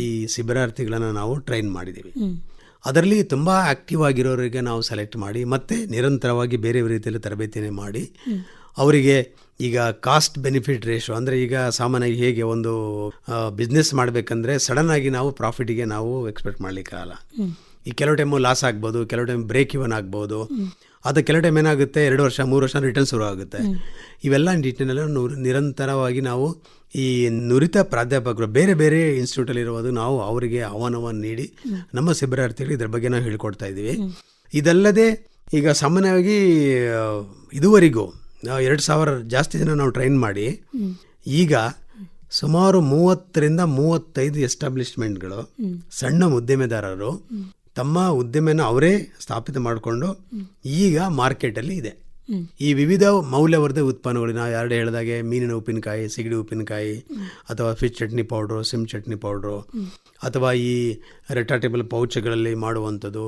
ಈ ಶಿಬಿರಾರ್ಥಿಗಳನ್ನು ನಾವು ಟ್ರೈನ್ ಮಾಡಿದ್ದೀವಿ. ಅದರಲ್ಲಿ ತುಂಬ ಆ್ಯಕ್ಟಿವ್ ಆಗಿರೋರಿಗೆ ನಾವು ಸೆಲೆಕ್ಟ್ ಮಾಡಿ ಮತ್ತೆ ನಿರಂತರವಾಗಿ ಬೇರೆ ರೀತಿಯಲ್ಲಿ ತರಬೇತಿನೇ ಮಾಡಿ ಅವರಿಗೆ ಈಗ ಕಾಸ್ಟ್ ಬೆನಿಫಿಟ್ ರೇಷೋ, ಅಂದರೆ ಈಗ ಸಾಮಾನ್ಯವಾಗಿ ಹೇಗೆ ಒಂದು ಬಿಸ್ನೆಸ್ ಮಾಡಬೇಕಂದ್ರೆ ಸಡನ್ನಾಗಿ ನಾವು ಪ್ರಾಫಿಟಿಗೆ ನಾವು ಎಕ್ಸ್ಪೆಕ್ಟ್ ಮಾಡಲಿಕ್ಕಾಗಲ್ಲ. ಈ ಕೆಲವು ಟೈಮು ಲಾಸ್ ಆಗ್ಬೋದು, ಕೆಲವು ಟೈಮ್ ಬ್ರೇಕ್ ಇವನ್ ಆಗ್ಬೋದು. ಅದು ಕೆಲವು ಟೈಮ್ ಏನಾಗುತ್ತೆ 2 ವರ್ಷ 3 ವರ್ಷ ರಿಟರ್ನ್ ಶುರು ಆಗುತ್ತೆ. ಇವೆಲ್ಲ ನಿಟ್ಟಿನಲ್ಲಿ ನಿರಂತರವಾಗಿ ನಾವು ಈ ನುರಿತ ಪ್ರಾಧ್ಯಾಪಕರು ಬೇರೆ ಬೇರೆ ಇನ್ಸ್ಟಿಟ್ಯೂಟಲ್ಲಿರುವುದು ನಾವು ಅವರಿಗೆ ಆಹ್ವಾನವನ್ನು ನೀಡಿ ನಮ್ಮ ಶಿಬಿರಾರ್ಥಿಗಳು ಇದರ ಬಗ್ಗೆ ನಾವು ಹೇಳ್ಕೊಡ್ತಾ ಇದ್ದೀವಿ. ಇದಲ್ಲದೆ ಈಗ ಸಾಮಾನ್ಯವಾಗಿ ಇದುವರೆಗೂ 2000 ಜಾಸ್ತಿ ಜನ ನಾವು ಟ್ರೈನ್ ಮಾಡಿ ಈಗ ಸುಮಾರು 30-35 ಎಸ್ಟಾಬ್ಲಿಷ್ಮೆಂಟ್ಗಳು ಸಣ್ಣ ಉದ್ದಿಮೆದಾರರು ತಮ್ಮ ಉದ್ದಿಮೆನ ಅವರೇ ಸ್ಥಾಪಿತ ಮಾಡಿಕೊಂಡು ಈಗ ಮಾರ್ಕೆಟಲ್ಲಿ ಇದೆ. ಈ ವಿವಿಧ ಮೌಲ್ಯವರ್ಧಿತ ಉತ್ಪನ್ನಗಳು ನಾವು ಎರಡು ಹೇಳಿದಾಗೆ ಮೀನಿನ ಉಪ್ಪಿನಕಾಯಿ, ಸಿಗಡಿ ಉಪ್ಪಿನಕಾಯಿ, ಅಥವಾ fish chutney powder, sim chutney powder, ಅಥವಾ ಈ ರೆಟಾಟೇಬಲ್ ಪೌಚ್ಗಳಲ್ಲಿ ಮಾಡುವಂಥದ್ದು,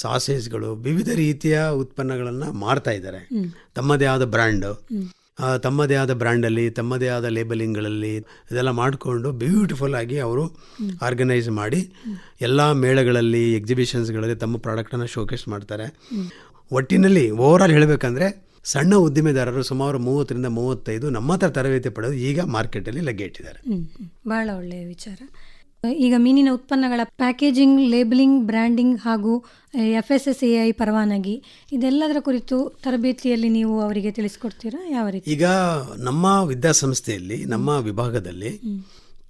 ಸಾಸೇಜ್ಗಳು, ವಿವಿಧ ರೀತಿಯ ಉತ್ಪನ್ನಗಳನ್ನು ಮಾರ್ತಾ ಇದ್ದಾರೆ. ತಮ್ಮದೇ ಆದ ಬ್ರ್ಯಾಂಡಲ್ಲಿ ತಮ್ಮದೇ ಆದ ಲೇಬಲಿಂಗ್ಗಳಲ್ಲಿ ಇದೆಲ್ಲ ಮಾಡಿಕೊಂಡು ಬ್ಯೂಟಿಫುಲ್ ಆಗಿ ಅವರು ಆರ್ಗನೈಸ್ ಮಾಡಿ ಎಲ್ಲ ಮೇಳಗಳಲ್ಲಿ, ಎಕ್ಸಿಬಿಷನ್ಸ್ಗಳಲ್ಲಿ ತಮ್ಮ ಪ್ರಾಡಕ್ಟನ್ನು ಶೋಕೇಸ್ ಮಾಡ್ತಾರೆ. ಒಟ್ಟಿನಲ್ಲಿ ಓವರಾಲ್ ಹೇಳಬೇಕಂದ್ರೆ ಸಣ್ಣ ಉದ್ದಿಮೆದಾರರು ಸುಮಾರು 30-35 ನಮ್ಮ ಹತ್ರ ತರಬೇತಿ ಪಡೆದು ಈಗ ಮಾರ್ಕೆಟಲ್ಲಿ ಲಗ್ಗೆ ಇಟ್ಟಿದ್ದಾರೆ. ಬಹಳ ಒಳ್ಳೆಯ ವಿಚಾರ. ಈಗ ಮೀನಿನ ಉತ್ಪನ್ನಗಳ ಪ್ಯಾಕೇಜಿಂಗ್, ಲೇಬಲಿಂಗ್, ಬ್ರ್ಯಾಂಡಿಂಗ್ ಹಾಗೂ FSSAI ಪರವಾನಗಿ ಇದೆಲ್ಲದರ ಕುರಿತು ತರಬೇತಿಯಲ್ಲಿ ನೀವು ಅವರಿಗೆ ತಿಳಿಸ್ಕೊಡ್ತೀರಾ? ಯಾವ ರೀತಿ? ಈಗ ನಮ್ಮ ವಿದ್ಯಾಸಂಸ್ಥೆಯಲ್ಲಿ ನಮ್ಮ ವಿಭಾಗದಲ್ಲಿ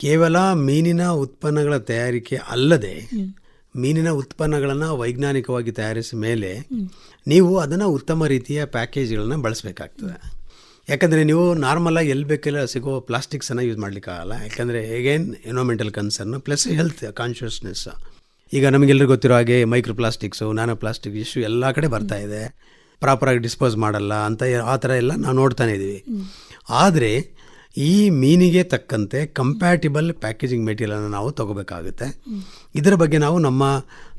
ಕೇವಲ ಮೀನಿನ ಉತ್ಪನ್ನಗಳ ತಯಾರಿಕೆ ಅಲ್ಲದೆ ಮೀನಿನ ಉತ್ಪನ್ನಗಳನ್ನು ವೈಜ್ಞಾನಿಕವಾಗಿ ತಯಾರಿಸಿದ ಮೇಲೆ ನೀವು ಅದನ್ನು ಉತ್ತಮ ರೀತಿಯ ಪ್ಯಾಕೇಜ್ಗಳನ್ನು ಬಳಸಬೇಕಾಗ್ತದೆ. ಯಾಕಂದರೆ ನೀವು ನಾರ್ಮಲಾಗಿ ಎಲ್ಲಿ ಬೇಕೆಲ್ಲ ಸಿಗೋ ಪ್ಲಾಸ್ಟಿಕ್ಸನ್ನು ಯೂಸ್ ಮಾಡಲಿಕ್ಕಾಗಲ್ಲ. ಯಾಕಂದರೆ again environmental concern plus health consciousness. ಈಗ ನಮಗೆಲ್ಲರಿಗೂ ಗೊತ್ತಿರೋ ಹಾಗೆ micro plastics, nano plastic issue ಎಲ್ಲ ಕಡೆ ಬರ್ತಾ ಇದೆ. ಪ್ರಾಪರಾಗಿ ಡಿಸ್ಪೋಸ್ ಮಾಡಲ್ಲ ಅಂತ ಆ ಥರ ಎಲ್ಲ ನಾವು ನೋಡ್ತಾನೆ ಇದ್ದೀವಿ. ಆದರೆ ಈ ಮೀನಿಗೆ ತಕ್ಕಂತೆ ಕಂಪ್ಯಾಟಿಬಲ್ ಪ್ಯಾಕೇಜಿಂಗ್ ಮೆಟೀರಿಯಲನ್ನು ನಾವು ತಗೋಬೇಕಾಗುತ್ತೆ. ಇದರ ಬಗ್ಗೆ ನಾವು ನಮ್ಮ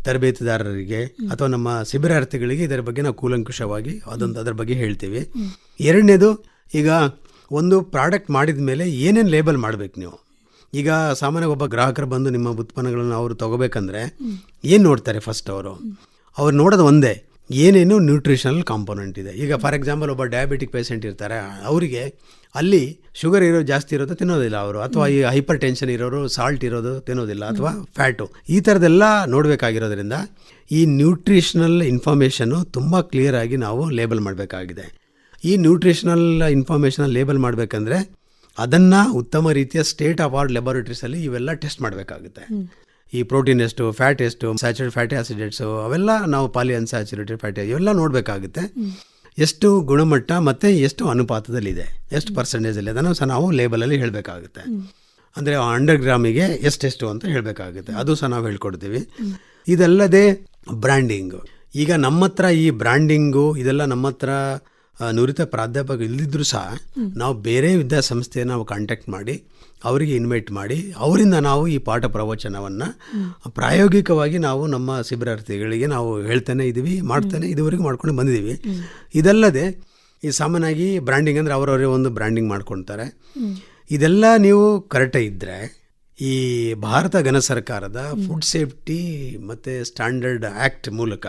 ತರಬೇತಿದಾರರಿಗೆ ಅಥವಾ ನಮ್ಮ ಶಿಬಿರಾರ್ಥಿಗಳಿಗೆ ಇದರ ಬಗ್ಗೆ ನಾವು ಕೂಲಂಕುಷವಾಗಿ ಅದರ ಬಗ್ಗೆ ಹೇಳ್ತೀವಿ. ಎರಡನೇದು, ಈಗ ಒಂದು ಪ್ರಾಡಕ್ಟ್ ಮಾಡಿದ ಮೇಲೆ ಏನೇನು ಲೇಬಲ್ ಮಾಡಬೇಕು ನೀವು. ಈಗ ಸಾಮಾನ್ಯ ಒಬ್ಬ ಗ್ರಾಹಕರು ಬಂದು ನಿಮ್ಮ ಉತ್ಪನ್ನಗಳನ್ನು ಅವರು ತಗೋಬೇಕಂದ್ರೆ ಏನು ನೋಡ್ತಾರೆ? ಫಸ್ಟ್ ಅವ್ರು ನೋಡೋದು ಒಂದೇ, ಏನೇನು ನ್ಯೂಟ್ರಿಷನಲ್ ಕಾಂಪೋನೆಂಟ್ ಇದೆ. ಈಗ ಫಾರ್ ಎಕ್ಸಾಂಪಲ್ ಒಬ್ಬ ಡಯಾಬಿಟಿಕ್ ಪೇಷೆಂಟ್ ಇರ್ತಾರೆ, ಅವರಿಗೆ ಅಲ್ಲಿ ಶುಗರ್ ಜಾಸ್ತಿ ಇರೋದು ತಿನ್ನೋದಿಲ್ಲ ಅವರು, ಅಥವಾ ಈ ಹೈಪರ್ ಟೆನ್ಷನ್ ಇರೋರು ಸಾಲ್ಟ್ ಇರೋದು ತಿನ್ನೋದಿಲ್ಲ, ಅಥವಾ ಫ್ಯಾಟು, ಈ ಥರದ್ದೆಲ್ಲ ನೋಡಬೇಕಾಗಿರೋದ್ರಿಂದ ಈ ನ್ಯೂಟ್ರಿಷನಲ್ ಇನ್ಫಾರ್ಮೇಷನ್ನು ತುಂಬ ಕ್ಲಿಯರ್ ಆಗಿ ನಾವು ಲೇಬಲ್ ಮಾಡಬೇಕಾಗಿದೆ. ಈ ನ್ಯೂಟ್ರಿಷನಲ್ ಇನ್ಫಾರ್ಮೇಷನ್ ಲೇಬಲ್ ಮಾಡಬೇಕಂದ್ರೆ ಅದನ್ನು ಉತ್ತಮ ರೀತಿಯ ಸ್ಟೇಟ್ ಆಫ್ ಆರ್ಟ್ ಲ್ಯಾಬೊರೇಟರೀಸಲ್ಲಿ ಇವೆಲ್ಲ ಟೆಸ್ಟ್ ಮಾಡಬೇಕಾಗುತ್ತೆ. ಈ ಪ್ರೋಟೀನ್ ಎಷ್ಟು, ಫ್ಯಾಟ್ ಎಷ್ಟು, ಸ್ಯಾಚುರೇಟೆಡ್ ಫ್ಯಾಟಿ ಆಸಿಡ್ಸು, ಅವೆಲ್ಲ ನಾವು ಪಾಲಿ ಅನ್ಸ್ಯಾಚುರೇಟೆಡ್ ಫ್ಯಾಟಿ ಇವೆಲ್ಲ ನೋಡಬೇಕಾಗುತ್ತೆ. ಎಷ್ಟು ಗುಣಮಟ್ಟ ಮತ್ತು ಎಷ್ಟು ಅನುಪಾತದಲ್ಲಿದೆ, ಎಷ್ಟು ಪರ್ಸೆಂಟೇಜಲ್ಲಿ, ಅದನ್ನು ಸಹ ನಾವು ಲೇಬಲಲ್ಲಿ ಹೇಳಬೇಕಾಗುತ್ತೆ. ಅಂದರೆ 100 ಗ್ರಾಮಿಗೆ ಎಷ್ಟೆಷ್ಟು ಅಂತ ಹೇಳಬೇಕಾಗುತ್ತೆ, ಅದು ಸಹ ನಾವು ಹೇಳ್ಕೊಡ್ತೀವಿ. ಇದಲ್ಲದೆ ಬ್ರ್ಯಾಂಡಿಂಗು, ಈಗ ನಮ್ಮ ಹತ್ರ ಈ ಬ್ರ್ಯಾಂಡಿಂಗು ಇದೆಲ್ಲ ನಮ್ಮ ಹತ್ರ ನುರಿತ ಪ್ರಾಧ್ಯಾಪಕ ಇಲ್ಲದಿದ್ದರೂ ಸಹ ನಾವು ಬೇರೆ ವಿದ್ಯಾಸಂಸ್ಥೆಯನ್ನು ನಾವು ಕಾಂಟ್ಯಾಕ್ಟ್ ಮಾಡಿ ಅವರಿಗೆ ಇನ್ವೈಟ್ ಮಾಡಿ ಅವರಿಂದ ನಾವು ಈ ಪಾಠ ಪ್ರವಚನವನ್ನು ಪ್ರಾಯೋಗಿಕವಾಗಿ ನಾವು ನಮ್ಮ ಶಿಬಿರಾರ್ಥಿಗಳಿಗೆ ನಾವು ಹೇಳ್ತಾನೆ ಇದ್ದೀವಿ, ಮಾಡ್ತಾನೆ ಇದುವರೆಗೂ ಮಾಡ್ಕೊಂಡು ಬಂದಿದ್ದೀವಿ. ಇದಲ್ಲದೆ ಈ ಸಾಮಾನ್ಯವಾಗಿ ಬ್ರ್ಯಾಂಡಿಂಗ್ ಅಂದರೆ ಅವರವರೇ ಒಂದು ಬ್ರ್ಯಾಂಡಿಂಗ್ ಮಾಡ್ಕೊಳ್ತಾರೆ. ಇದೆಲ್ಲ ನೀವು ಕರೆಕ್ಟಾಗಿ ಇದ್ದರೆ ಈ ಭಾರತ ಘನ ಸರ್ಕಾರದ ಫುಡ್ ಸೇಫ್ಟಿ ಮತ್ತು ಸ್ಟ್ಯಾಂಡರ್ಡ್ ಆ್ಯಕ್ಟ್ ಮೂಲಕ,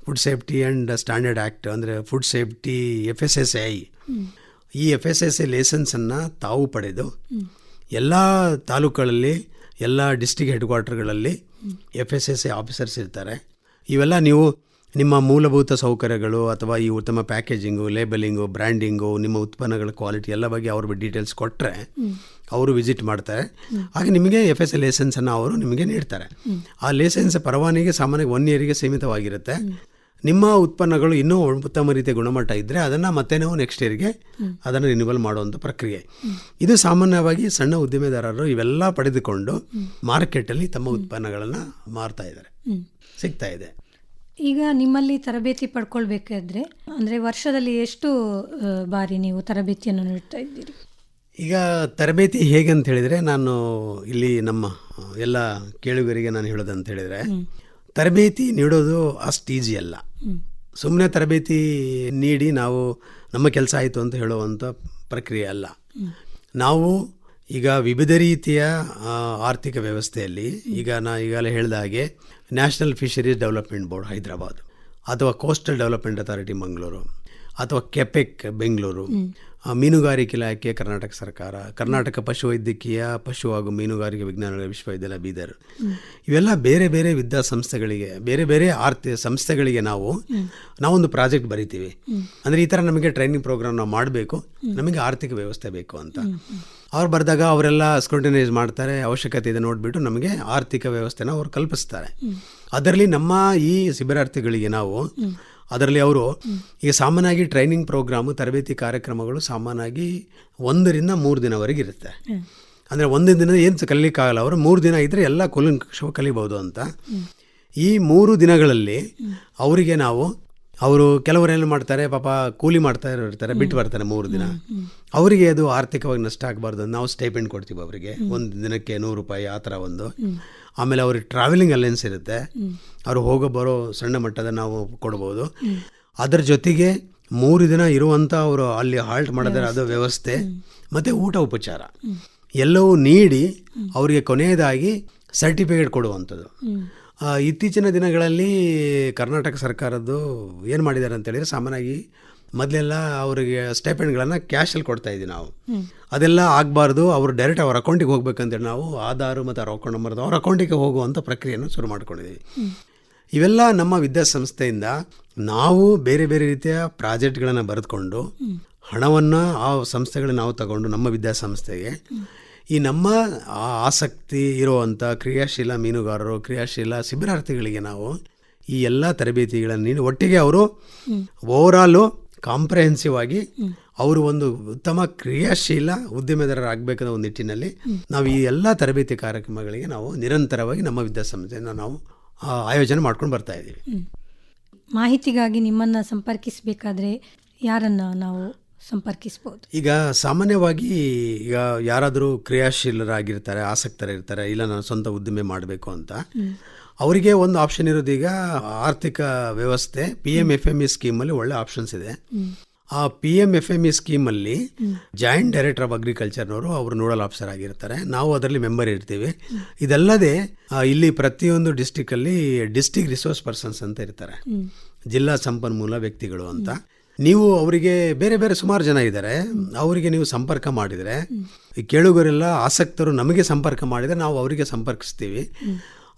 food safety and standard act ಅಂದರೆ ಫುಡ್ ಸೇಫ್ಟಿ FSSAI, ಈ FSSAI ಲೈಸೆನ್ಸನ್ನು ತಾವು ಪಡೆದು ಎಲ್ಲ ತಾಲೂಕುಗಳಲ್ಲಿ, ಎಲ್ಲ ಡಿಸ್ಟ್ರಿಕ್ಟ್ ಹೆಡ್ ಕ್ವಾರ್ಟರ್ಗಳಲ್ಲಿ FSSAI ಆಫೀಸರ್ಸ್ ಇರ್ತಾರೆ. ಇವೆಲ್ಲ ನೀವು ನಿಮ್ಮ ಮೂಲಭೂತ ಸೌಕರ್ಯಗಳು ಅಥವಾ ಈ ಉತ್ತಮ ಪ್ಯಾಕೇಜಿಂಗು, ಲೇಬಲಿಂಗು, ಬ್ರ್ಯಾಂಡಿಂಗು, ನಿಮ್ಮ ಉತ್ಪನ್ನಗಳ ಕ್ವಾಲಿಟಿ ಎಲ್ಲ ಬಗ್ಗೆ ಅವ್ರ ಡೀಟೇಲ್ಸ್ ಕೊಟ್ಟರೆ ಅವರು ವಿಸಿಟ್ ಮಾಡ್ತಾರೆ. ಹಾಗೆ ನಿಮಗೆ FSSAI ಲೈಸೆನ್ಸನ್ನು ಅವರು ನಿಮಗೆ ನೀಡ್ತಾರೆ. ಆ ಲೈಸೆನ್ಸ್ ಪರವಾನಗಿ ಸಾಮಾನ್ಯವಾಗಿ 1 ಇಯರ್ಗೆ ಸೀಮಿತವಾಗಿರುತ್ತೆ. ನಿಮ್ಮ ಉತ್ಪನ್ನಗಳು ಇನ್ನೂ ಉತ್ತಮ ರೀತಿಯ ಗುಣಮಟ್ಟ ಇದ್ದರೆ ಅದನ್ನು ಮತ್ತೆ ನಾವು ನೆಕ್ಸ್ಟ್ ಇಯರ್ಗೆ ಅದನ್ನು ರಿನ್ಯೂವಲ್ ಮಾಡುವಂಥ ಪ್ರಕ್ರಿಯೆ. ಇದು ಸಾಮಾನ್ಯವಾಗಿ ಸಣ್ಣ ಉದ್ದಿಮೆದಾರರು ಇವೆಲ್ಲ ಪಡೆದುಕೊಂಡು ಮಾರ್ಕೆಟಲ್ಲಿ ತಮ್ಮ ಉತ್ಪನ್ನಗಳನ್ನು ಮಾರ್ತಾ ಇದ್ದಾರೆ, ಸಿಗ್ತಾ ಇದೆ. ಈಗ ನಿಮ್ಮಲ್ಲಿ ತರಬೇತಿ ಪಡ್ಕೊಳ್ಬೇಕಾದ್ರೆ ಅಂದರೆ ವರ್ಷದಲ್ಲಿ ಎಷ್ಟು ಬಾರಿ ನೀವು ತರಬೇತಿಯನ್ನು ನೀಡ್ತಾ ಇದ್ದೀರಿ? ಈಗ ತರಬೇತಿ ಹೇಗೆ ಅಂತ ಹೇಳಿದರೆ, ನಾನು ಇಲ್ಲಿ ನಮ್ಮ ಎಲ್ಲ ಕೇಳುಗರಿಗೆ ನಾನು ಹೇಳೋದಂತ ಹೇಳಿದರೆ, ತರಬೇತಿ ನೀಡೋದು ಅಷ್ಟು ಈಸಿ ಅಲ್ಲ. ಸುಮ್ಮನೆ ತರಬೇತಿ ನೀಡಿ ನಾವು ನಮ್ಮ ಕೆಲಸ ಆಯಿತು ಅಂತ ಹೇಳುವಂಥ ಪ್ರಕ್ರಿಯೆ ಅಲ್ಲ. ನಾವು ಈಗ ವಿವಿಧ ರೀತಿಯ ಆರ್ಥಿಕ ವ್ಯವಸ್ಥೆಯಲ್ಲಿ, ಈಗ ಈಗಾಗಲೇ ಹೇಳಿದ ಹಾಗೆ national fisheries development board Hyderabad, ಅಥವಾ ಕೋಸ್ಟಲ್ ಡೆವಲಪ್ಮೆಂಟ್ ಅಥಾರಿಟಿ ಮಂಗಳೂರು, ಅಥವಾ ಕೆಪೆಕ್ ಬೆಂಗಳೂರು, ಮೀನುಗಾರಿಕೆ ಇಲಾಖೆ ಕರ್ನಾಟಕ ಸರ್ಕಾರ, ಕರ್ನಾಟಕ ಪಶುವೈದ್ಯಕೀಯ ಪಶು ಹಾಗೂ ಮೀನುಗಾರಿಕೆ ವಿಜ್ಞಾನಗಳ ವಿಶ್ವವಿದ್ಯಾಲಯ ಬೀದರ್, ಇವೆಲ್ಲ ಬೇರೆ ಬೇರೆ ವಿದ್ಯಾಸಂಸ್ಥೆಗಳಿಗೆ, ಬೇರೆ ಬೇರೆ ಆರ್ಥಿಕ ಸಂಸ್ಥೆಗಳಿಗೆ ನಾವೊಂದು ಪ್ರಾಜೆಕ್ಟ್ ಬರಿತೀವಿ. ಅಂದರೆ ಈ ಥರ ನಮಗೆ ಟ್ರೈನಿಂಗ್ ಪ್ರೋಗ್ರಾಮ್ ನಾವು ಮಾಡಬೇಕು, ನಮಗೆ ಆರ್ಥಿಕ ವ್ಯವಸ್ಥೆ ಬೇಕು ಅಂತ. ಅವ್ರು ಬರೆದಾಗ ಅವರೆಲ್ಲ ಸ್ಕ್ರೂಟಿನೈಸ್ ಮಾಡ್ತಾರೆ, ಅವಶ್ಯಕತೆ ಇದೆ ನೋಡಿಬಿಟ್ಟು ನಮಗೆ ಆರ್ಥಿಕ ವ್ಯವಸ್ಥೆನ ಅವ್ರು ಕಲ್ಪಿಸ್ತಾರೆ. ಅದರಲ್ಲಿ ನಮ್ಮ ಈ ಶಿಬಿರಾರ್ಥಿಗಳಿಗೆ ನಾವು ಅದರಲ್ಲಿ ಅವರು ಈಗ ಸಾಮಾನ್ಯವಾಗಿ ಟ್ರೈನಿಂಗ್ ಪ್ರೋಗ್ರಾಮು, ತರಬೇತಿ ಕಾರ್ಯಕ್ರಮಗಳು ಸಾಮಾನ್ಯವಾಗಿ 1 ರಿಂದ 3 ದಿನವರೆಗೆ ಇರುತ್ತೆ. ಅಂದರೆ 1 ದಿನ ಏನು ಕಲಿಲಿಕ್ಕಾಗಲ್ಲ, ಅವರು 3 ದಿನ ಇದ್ದರೆ ಎಲ್ಲ ಕೂಲಂಕಷವಾಗಿ ಕಲಿಬೋದು ಅಂತ. ಈ 3 ದಿನಗಳಲ್ಲಿ ಅವರಿಗೆ ಅವರು ಕೆಲವರೇನು ಮಾಡ್ತಾರೆ, ಪಾಪ ಕೂಲಿ ಮಾಡ್ತಾ ಇರ್ತಾರೆ, ಬಿಟ್ಟು ಬರ್ತಾರೆ 3 ದಿನ. ಅವರಿಗೆ ಅದು ಆರ್ಥಿಕವಾಗಿ ನಷ್ಟ ಆಗಬಾರ್ದು, ನಾವು ಸ್ಟೈಪೆಂಡ್ ಕೊಡ್ತೀವಿ ಅವರಿಗೆ, 1 ದಿನಕ್ಕೆ 100 ರೂಪಾಯಿ ಆ ಥರ ಒಂದು. ಆಮೇಲೆ ಅವ್ರಿಗೆ ಟ್ರಾವೆಲಿಂಗ್ ಅಲೈನ್ಸ್ ಇರುತ್ತೆ, ಅವರು ಹೋಗೋ ಬರೋ ಸಣ್ಣ ಮಟ್ಟದ ನಾವು ಕೊಡ್ಬೋದು. ಅದರ ಜೊತೆಗೆ 3 ದಿನ ಇರುವಂಥ ಅವರು ಅಲ್ಲಿ ಹಾಲ್ಟ್ ಮಾಡಿದ್ರೆ ಅದು ವ್ಯವಸ್ಥೆ, ಮತ್ತು ಊಟ ಉಪಚಾರ ಎಲ್ಲವೂ ನೀಡಿ ಅವರಿಗೆ ಕೊನೆಯದಾಗಿ ಸರ್ಟಿಫಿಕೇಟ್ ಕೊಡುವಂಥದ್ದು. ಇತ್ತೀಚಿನ ದಿನಗಳಲ್ಲಿ ಕರ್ನಾಟಕ ಸರ್ಕಾರದ್ದು ಏನು ಮಾಡಿದ್ದಾರೆ ಅಂತೇಳಿದರೆ, ಸಾಮಾನ್ಯವಾಗಿ ಮೊದಲೆಲ್ಲ ಅವರಿಗೆ ಸ್ಟೈಪೆಂಡ್ಗಳನ್ನು ಕ್ಯಾಶಲ್ಲಿ ಕೊಡ್ತಾ ಇದ್ದೀವಿ ನಾವು. ಅದೆಲ್ಲ ಆಗಬಾರ್ದು, ಅವರು ಡೈರೆಕ್ಟ್ ಅವ್ರ ಅಕೌಂಟಿಗೆ ಹೋಗ್ಬೇಕಂತೇಳಿ ನಾವು ಆಧಾರ್ ಮತ್ತು ಅವ್ರ ಅಕೌಂಟ್ ನಂಬರ್ ಅವ್ರ ಅಕೌಂಟಿಗೆ ಹೋಗುವಂಥ ಪ್ರಕ್ರಿಯೆಯನ್ನು ಶುರು ಮಾಡ್ಕೊಂಡಿದ್ದೀವಿ. ಇವೆಲ್ಲ ನಮ್ಮ ವಿದ್ಯಾಸಂಸ್ಥೆಯಿಂದ ನಾವು ಬೇರೆ ಬೇರೆ ರೀತಿಯ ಪ್ರಾಜೆಕ್ಟ್ಗಳನ್ನು ಬರೆದುಕೊಂಡು ಹಣವನ್ನು ಆ ಸಂಸ್ಥೆಗಳನ್ನ ನಾವು ತಗೊಂಡು ನಮ್ಮ ವಿದ್ಯಾಸಂಸ್ಥೆಗೆ ಈ ನಮ್ಮ ಆಸಕ್ತಿ ಇರುವಂಥ ಕ್ರಿಯಾಶೀಲ ಮೀನುಗಾರರು, ಕ್ರಿಯಾಶೀಲ ಶಿಬಿರಾರ್ಥಿಗಳಿಗೆ ನಾವು ಈ ಎಲ್ಲ ತರಬೇತಿಗಳನ್ನು ನೀಡಿ ಒಟ್ಟಿಗೆ ಅವರು ಓವರಾಲು ಕಾಂಪ್ರಹೆನ್ಸಿವ್ ಆಗಿ ಅವರು ಒಂದು ಉತ್ತಮ ಕ್ರಿಯಾಶೀಲ ಉದ್ಯಮೆದಾರರಾಗಬೇಕನ್ನೋ ಒಂದು ನಿಟ್ಟಿನಲ್ಲಿ ನಾವು ಈ ಎಲ್ಲ ತರಬೇತಿ ಕಾರ್ಯಕ್ರಮಗಳಿಗೆ ನಾವು ನಿರಂತರವಾಗಿ ನಮ್ಮ ವಿದ್ಯಾಸಂಸ್ಥೆಯಿಂದ ನಾವು ಆಯೋಜನೆ ಮಾಡ್ಕೊಂಡು ಬರ್ತಾ ಇದ್ದೀವಿ. ಮಾಹಿತಿಗಾಗಿ ನಿಮ್ಮನ್ನು ಸಂಪರ್ಕಿಸಬೇಕಾದ್ರೆ ಯಾರನ್ನು ನಾವು ಸಂಪರ್ಕಿಸ್ಬೋದು? ಈಗ ಸಾಮಾನ್ಯವಾಗಿ ಈಗ ಯಾರಾದರೂ ಕ್ರಿಯಾಶೀಲರಾಗಿರ್ತಾರೆ, ಆಸಕ್ತರಿರ್ತಾರೆ, ಇಲ್ಲ ನಾನು ಸ್ವಂತ ಉದ್ದಿಮೆ ಮಾಡಬೇಕು ಅಂತ, ಅವರಿಗೆ ಒಂದು ಆಪ್ಷನ್ ಇರೋದು ಈಗ ಆರ್ಥಿಕ ವ್ಯವಸ್ಥೆ PMFME ಸ್ಕೀಮಲ್ಲಿ ಒಳ್ಳೆ ಆಪ್ಷನ್ಸ್ ಇದೆ. ಆ PMFME ಸ್ಕೀಮಲ್ಲಿ ಜಾಯಿಂಟ್ ಡೈರೆಕ್ಟರ್ ಆಫ್ ಅಗ್ರಿಕಲ್ಚರ್ನವರು ಅವರು ನೋಡಲ್ ಆಫೀಸರ್ ಆಗಿರ್ತಾರೆ, ನಾವು ಅದರಲ್ಲಿ ಮೆಂಬರ್ ಇರ್ತೀವಿ. ಇದಲ್ಲದೆ ಇಲ್ಲಿ ಪ್ರತಿಯೊಂದು ಡಿಸ್ಟಿಕಲ್ಲಿ ಡಿಸ್ಟಿಕ್ ರಿಸೋರ್ಸ್ ಪರ್ಸನ್ಸ್ ಅಂತ ಇರ್ತಾರೆ, ಜಿಲ್ಲಾ ಸಂಪನ್ಮೂಲ ವ್ಯಕ್ತಿಗಳು ಅಂತ. ನೀವು ಅವರಿಗೆ ಬೇರೆ ಬೇರೆ ಸುಮಾರು ಜನ ಇದ್ದಾರೆ, ಅವರಿಗೆ ನೀವು ಸಂಪರ್ಕ ಮಾಡಿದರೆ, ಈ ಕೇಳುಗರೆಲ್ಲ ಆಸಕ್ತರು ನಮಗೆ ಸಂಪರ್ಕ ಮಾಡಿದರೆ ನಾವು ಅವರಿಗೆ ಸಂಪರ್ಕಿಸ್ತೀವಿ.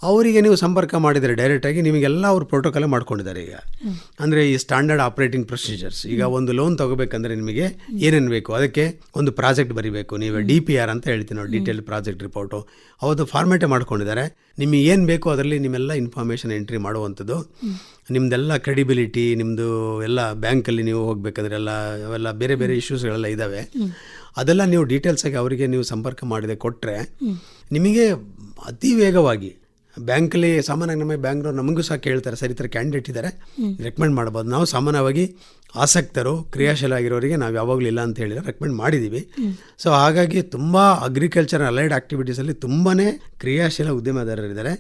ಅವರಿಗೆ ನೀವು ಸಂಪರ್ಕ ಮಾಡಿದರೆ ಡೈರೆಕ್ಟಾಗಿ ನಿಮಗೆಲ್ಲ ಅವರು ಪ್ರೋಟೋಕಾಲ್ ಮಾಡ್ಕೊಂಡಿದ್ದಾರೆ. ಈಗ ಅಂದರೆ ಈ ಸ್ಟ್ಯಾಂಡರ್ಡ್ ಆಪ್ರೇಟಿಂಗ್ ಪ್ರೊಸೀಜರ್ಸ್, ಈಗ ಒಂದು ಲೋನ್ ತೊಗೋಬೇಕಂದ್ರೆ ನಿಮಗೆ ಏನೇನು ಬೇಕು, ಅದಕ್ಕೆ ಒಂದು ಪ್ರಾಜೆಕ್ಟ್ ಬರೀಬೇಕು, ನೀವು DPR ಅಂತ ಹೇಳ್ತೀವಿ ನಾವು, ಡೀಟೇಲ್ ಪ್ರಾಜೆಕ್ಟ್ ರಿಪೋರ್ಟು, ಅವತ್ತು ಫಾರ್ಮೇಟೇ ಮಾಡ್ಕೊಂಡಿದ್ದಾರೆ. ನಿಮಗೆ ಏನು ಬೇಕು ಅದರಲ್ಲಿ ನಿಮ್ಮೆಲ್ಲ ಇನ್ಫಾರ್ಮೇಷನ್ ಎಂಟ್ರಿ ಮಾಡುವಂಥದ್ದು, ನಿಮ್ಮದೆಲ್ಲ ಕ್ರೆಡಿಬಿಲಿಟಿ, ನಿಮ್ಮದು ಎಲ್ಲ ಬ್ಯಾಂಕಲ್ಲಿ ನೀವು ಹೋಗಬೇಕಂದ್ರೆ ಅವೆಲ್ಲ ಬೇರೆ ಬೇರೆ ಇಶ್ಯೂಸ್ಗಳೆಲ್ಲ ಇದ್ದಾವೆ. ಅದೆಲ್ಲ ನೀವು ಡೀಟೇಲ್ಸಾಗಿ ಅವರಿಗೆ ನೀವು ಸಂಪರ್ಕ ಮಾಡಿದೆ ಕೊಟ್ಟರೆ ನಿಮಗೆ ಅತಿ ವೇಗವಾಗಿ ಬ್ಯಾಂಕಲ್ಲಿ, ಸಾಮಾನ್ಯವಾಗಿ ನಮ್ಮ ಬ್ಯಾಂಕ್ನವ್ರು ನಮಗೂ ಸಹ ಕೇಳ್ತಾರೆ, ಸರ್ ಈ ಥರ ಕ್ಯಾಂಡಿಡೇಟ್ ಇದ್ದಾರೆ ರೆಕಮೆಂಡ್ ಮಾಡ್ಬೋದು. ನಾವು ಸಾಮಾನ್ಯವಾಗಿ ಆಸಕ್ತರು ಕ್ರಿಯಾಶೀಲ ಆಗಿರೋರಿಗೆ ನಾವು ಯಾವಾಗಲೂ ಇಲ್ಲ ಅಂತ ಹೇಳಿದ್ರೆ ರೆಕಮೆಂಡ್ ಮಾಡಿದ್ದೀವಿ. ಸೊ ಹಾಗಾಗಿ ತುಂಬ ಅಗ್ರಿಕಲ್ಚರ್ ಅಲೈಡ್ ಆ್ಯಕ್ಟಿವಿಟೀಸಲ್ಲಿ ತುಂಬಾ ಕ್ರಿಯಾಶೀಲ ಉದ್ಯಮದಾರರಿದ್ದಾರೆ.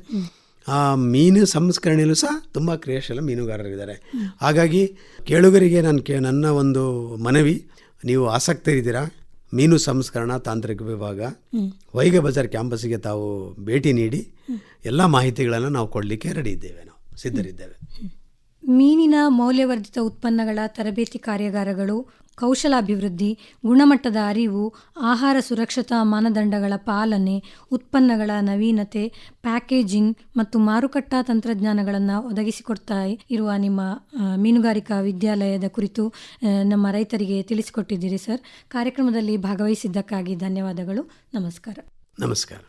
ಮೀನು ಸಂಸ್ಕರಣೆಯಲ್ಲೂ ಸಹ ತುಂಬ ಕ್ರಿಯಾಶೀಲ ಮೀನುಗಾರರಿದ್ದಾರೆ. ಹಾಗಾಗಿ ಕೇಳುಗರಿಗೆ ನನ್ನ ಒಂದು ಮನವಿ, ನೀವು ಆಸಕ್ತರಿದ್ದೀರಾ, ಮೀನು ಸಂಸ್ಕರಣಾ ತಾಂತ್ರಿಕ ವಿಭಾಗ ಹೊಯ್ಗೆ ಬಜಾರ್ ಕ್ಯಾಂಪಸ್ಗೆ ತಾವು ಭೇಟಿ ನೀಡಿ ಎಲ್ಲ ಮಾಹಿತಿಗಳನ್ನು ನಾವು ಕೊಡಲಿಕ್ಕೆ ರೆಡಿ ಇದ್ದೇವೆ, ನಾವು ಸಿದ್ಧರಿದ್ದೇವೆ. ಮೀನಿನ ಮೌಲ್ಯವರ್ಧಿತ ಉತ್ಪನ್ನಗಳ ತರಬೇತಿ ಕಾರ್ಯಾಗಾರಗಳು, ಕೌಶಲಾಭಿವೃದ್ಧಿ, ಗುಣಮಟ್ಟದ ಅರಿವು, ಆಹಾರ ಸುರಕ್ಷತಾ ಮಾನದಂಡಗಳ ಪಾಲನೆ, ಉತ್ಪನ್ನಗಳ ನವೀನತೆ, ಪ್ಯಾಕೇಜಿಂಗ್ ಮತ್ತು ಮಾರುಕಟ್ಟಾ ತಂತ್ರಜ್ಞಾನಗಳನ್ನು ಒದಗಿಸಿಕೊಡ್ತಾ ಇರುವ ನಿಮ್ಮ ಮೀನುಗಾರಿಕಾ ವಿದ್ಯಾಲಯದ ಕುರಿತು ನಮ್ಮ ರೈತರಿಗೆ ತಿಳಿಸಿಕೊಟ್ಟಿದ್ದೀರಿ ಸರ್. ಕಾರ್ಯಕ್ರಮದಲ್ಲಿ ಭಾಗವಹಿಸಿದ್ದಕ್ಕಾಗಿ ಧನ್ಯವಾದಗಳು. ನಮಸ್ಕಾರ. ನಮಸ್ಕಾರ.